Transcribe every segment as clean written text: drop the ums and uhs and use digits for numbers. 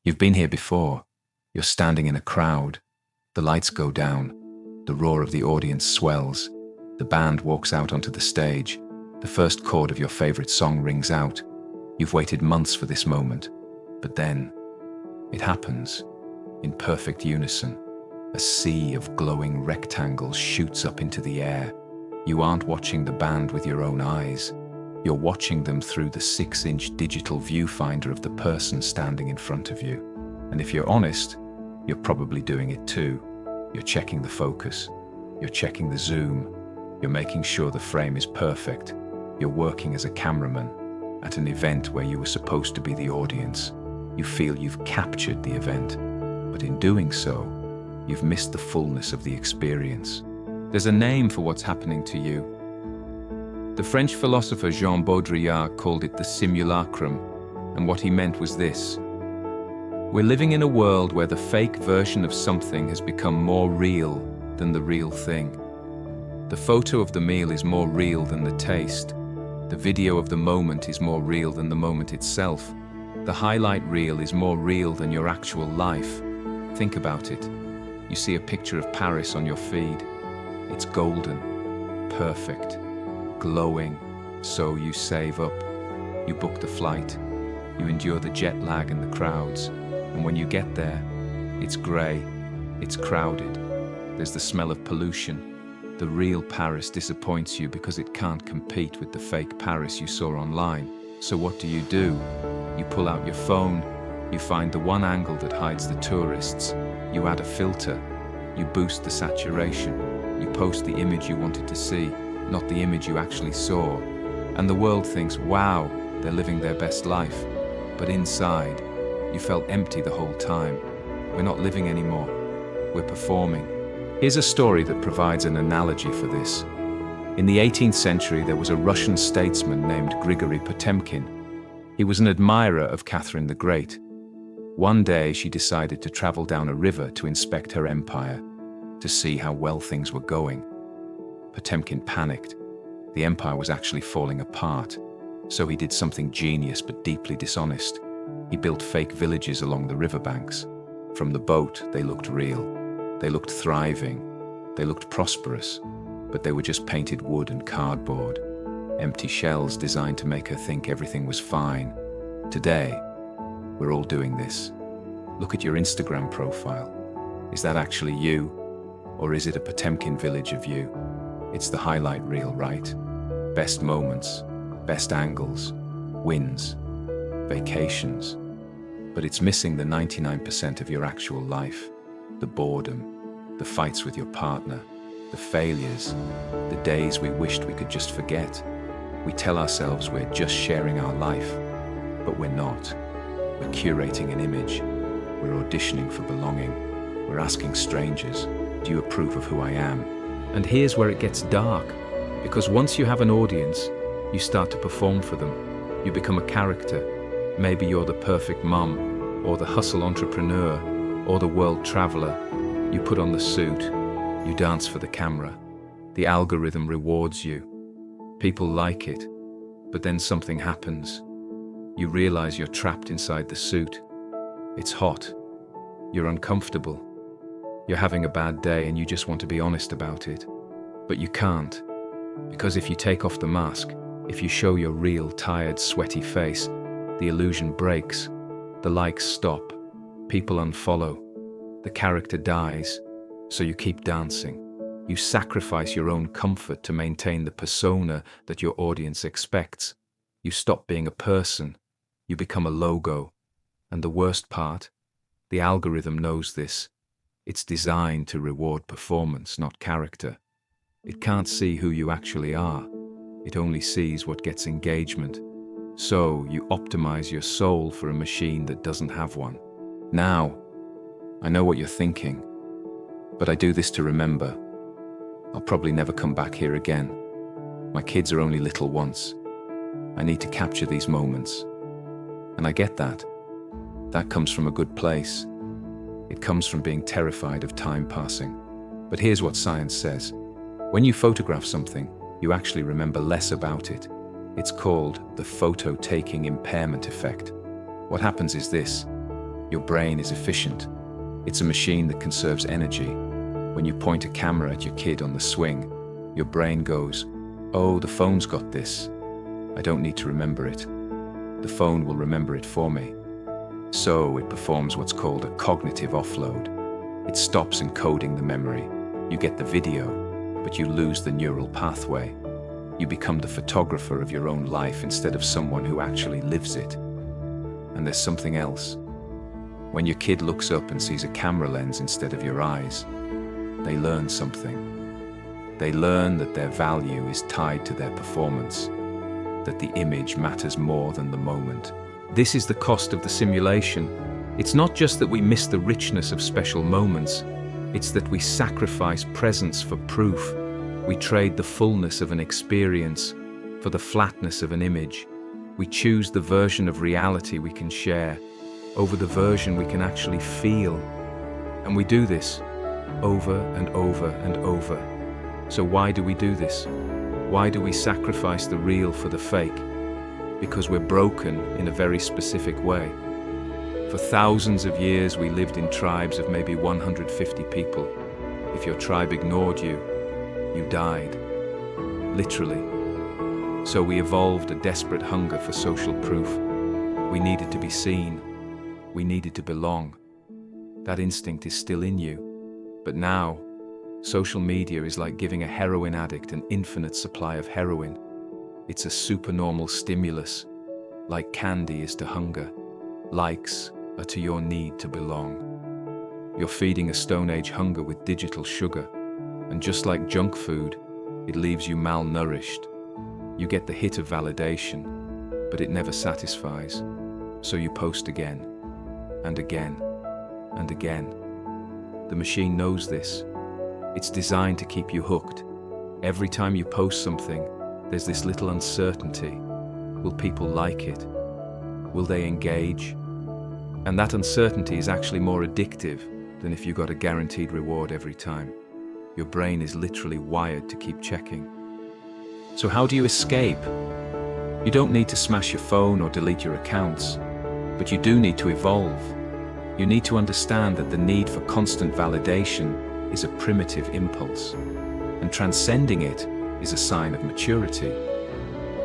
You've been here before. You're standing in a crowd. The lights go down. The roar of the audience swells. The band walks out onto the stage. The first chord of your favorite song rings out. You've waited months for this moment. But then, it happens. In perfect unison. A sea of glowing rectangles shoots up into the air. You aren't watching the band with your own eyes. You're watching them through the 6-inch digital viewfinder of the person standing in front of you. And if you're honest, you're probably doing it too. You're checking the focus. You're checking the zoom. You're making sure the frame is perfect. You're working as a cameraman at an event where you were supposed to be the audience. You feel you've captured the event, but in doing so, you've missed the fullness of the experience. There's a name for what's happening to you. The French philosopher Jean Baudrillard called it the simulacrum, and what he meant was this. We're living in a world where the fake version of something has become more real than the real thing. The photo of the meal is more real than the taste. The video of the moment is more real than the moment itself. The highlight reel is more real than your actual life. Think about it. You see a picture of Paris on your feed. It's golden, perfect, glowing, so you save up. You book the flight. You endure the jet lag and the crowds. And when you get there, it's grey, it's crowded. There's the smell of pollution. The real Paris disappoints you because it can't compete with the fake Paris you saw online. So what do? You pull out your phone. You find the one angle that hides the tourists. You add a filter. You boost the saturation. You post the image you wanted to see, not the image you actually saw. And the world thinks, wow, they're living their best life. But inside, you felt empty the whole time. We're not living anymore. We're performing. Here's a story that provides an analogy for this. In the 18th century, there was a Russian statesman named Grigory Potemkin. He was an admirer of Catherine the Great. One day, she decided to travel down a river to inspect her empire, to see how well things were going. Potemkin panicked. The empire was actually falling apart. So he did something genius but deeply dishonest. He built fake villages along the riverbanks. From the boat, they looked real. They looked thriving. They looked prosperous. But they were just painted wood and cardboard. Empty shells designed to make her think everything was fine. Today, we're all doing this. Look at your Instagram profile. Is that actually you? Or is it a Potemkin village of you? It's the highlight reel, right? Best moments, best angles, wins, vacations. But it's missing the 99% of your actual life. The boredom, the fights with your partner, the failures, the days we wished we could just forget. We tell ourselves we're just sharing our life, but we're not. We're curating an image. We're auditioning for belonging. We're asking strangers, do you approve of who I am? And here's where it gets dark, because once you have an audience, you start to perform for them. You become a character. Maybe you're the perfect mom, or the hustle entrepreneur, or the world traveler. You put on the suit. You dance for the camera. The algorithm rewards you. People like it. But then something happens. You realize you're trapped inside the suit. It's hot. You're uncomfortable. You're having a bad day and you just want to be honest about it. But you can't. Because if you take off the mask, if you show your real, tired, sweaty face, the illusion breaks. The likes stop. People unfollow. The character dies. So you keep dancing. You sacrifice your own comfort to maintain the persona that your audience expects. You stop being a person. You become a logo. And the worst part? The algorithm knows this. It's designed to reward performance, not character. It can't see who you actually are. It only sees what gets engagement. So you optimize your soul for a machine that doesn't have one. Now, I know what you're thinking, but I do this to remember. I'll probably never come back here again. My kids are only little once. I need to capture these moments. And I get that. That comes from a good place. It comes from being terrified of time passing. But here's what science says. When you photograph something, you actually remember less about it. It's called the photo-taking impairment effect. What happens is this. Your brain is efficient. It's a machine that conserves energy. When you point a camera at your kid on the swing, your brain goes, "Oh, the phone's got this. I don't need to remember it. The phone will remember it for me." So it performs what's called a cognitive offload. It stops encoding the memory. You get the video, but you lose the neural pathway. You become the photographer of your own life instead of someone who actually lives it. And there's something else. When your kid looks up and sees a camera lens instead of your eyes, they learn something. They learn that their value is tied to their performance, that the image matters more than the moment. This is the cost of the simulation. It's not just that we miss the richness of special moments, it's that we sacrifice presence for proof. We trade the fullness of an experience for the flatness of an image. We choose the version of reality we can share over the version we can actually feel. And we do this over and over and over. So why do we do this? Why do we sacrifice the real for the fake? Because we're broken in a very specific way. For thousands of years we lived in tribes of maybe 150 people. If your tribe ignored you, you died. Literally. So we evolved a desperate hunger for social proof. We needed to be seen. We needed to belong. That instinct is still in you. But now, social media is like giving a heroin addict an infinite supply of heroin. It's a supernormal stimulus, like candy is to hunger. Likes are to your need to belong. You're feeding a Stone Age hunger with digital sugar, and just like junk food, it leaves you malnourished. You get the hit of validation, but it never satisfies. So you post again, and again, and again. The machine knows this. It's designed to keep you hooked. Every time you post something, there's this little uncertainty. Will people like it? Will they engage? And that uncertainty is actually more addictive than if you got a guaranteed reward every time. Your brain is literally wired to keep checking. So how do you escape? You don't need to smash your phone or delete your accounts, but you do need to evolve. You need to understand that the need for constant validation is a primitive impulse, and transcending it is a sign of maturity.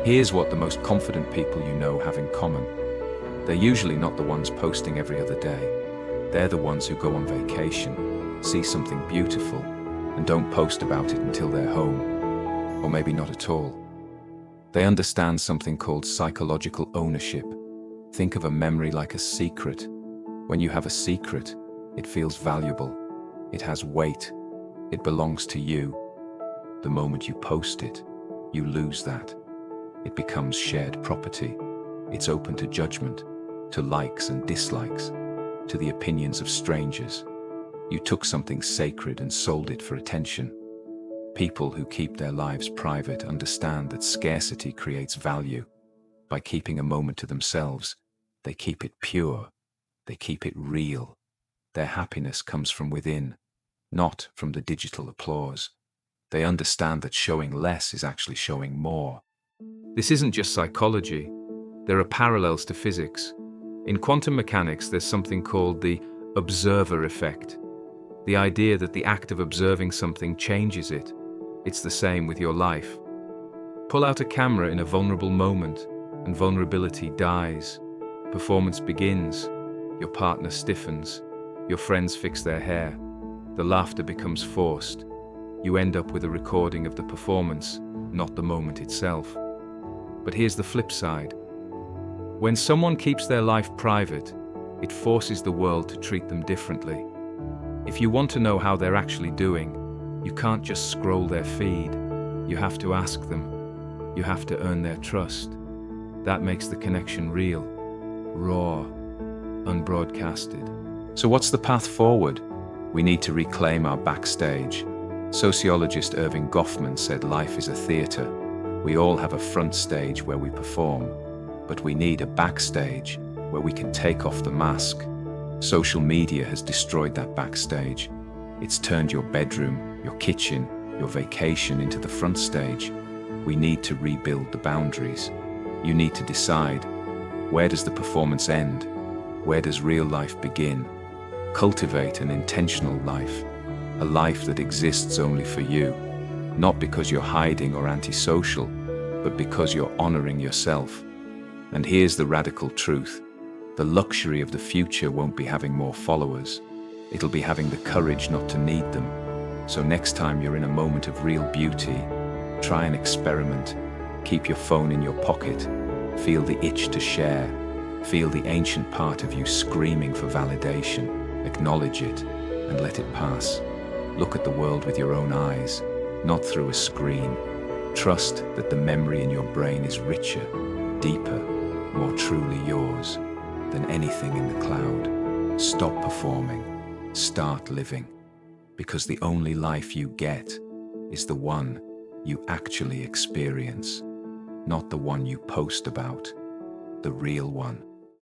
Here's what the most confident people you know have in common. They're usually not the ones posting every other day. They're the ones who go on vacation, see something beautiful, and don't post about it until they're home, or maybe not at all. They understand something called psychological ownership. Think of a memory like a secret. When you have a secret, it feels valuable. It has weight. It belongs to you. The moment you post it, you lose that. It becomes shared property. It's open to judgment, to likes and dislikes, to the opinions of strangers. You took something sacred and sold it for attention. People who keep their lives private understand that scarcity creates value. By keeping a moment to themselves, they keep it pure. They keep it real. Their happiness comes from within, not from the digital applause. They understand that showing less is actually showing more. This isn't just psychology. There are parallels to physics. In quantum mechanics, there's something called the observer effect. The idea that the act of observing something changes it. It's the same with your life. Pull out a camera in a vulnerable moment, and vulnerability dies. Performance begins. Your partner stiffens. Your friends fix their hair. The laughter becomes forced. You end up with a recording of the performance, not the moment itself. But here's the flip side. When someone keeps their life private, it forces the world to treat them differently. If you want to know how they're actually doing, you can't just scroll their feed. You have to ask them. You have to earn their trust. That makes the connection real, raw, unbroadcasted. So what's the path forward? We need to reclaim our backstage. Sociologist Irving Goffman said life is a theater. We all have a front stage where we perform, but we need a backstage where we can take off the mask. Social media has destroyed that backstage. It's turned your bedroom, your kitchen, your vacation into the front stage. We need to rebuild the boundaries. You need to decide, where does the performance end? Where does real life begin? Cultivate an intentional life, a life that exists only for you, not because you're hiding or antisocial, but because you're honoring yourself. And here's the radical truth. The luxury of the future won't be having more followers. It'll be having the courage not to need them. So next time you're in a moment of real beauty, try an experiment. Keep your phone in your pocket. Feel the itch to share. Feel the ancient part of you screaming for validation. Acknowledge it and let it pass. Look at the world with your own eyes, not through a screen. Trust that the memory in your brain is richer, deeper, more truly yours than anything in the cloud. Stop performing, start living, because the only life you get is the one you actually experience, not the one you post about, the real one.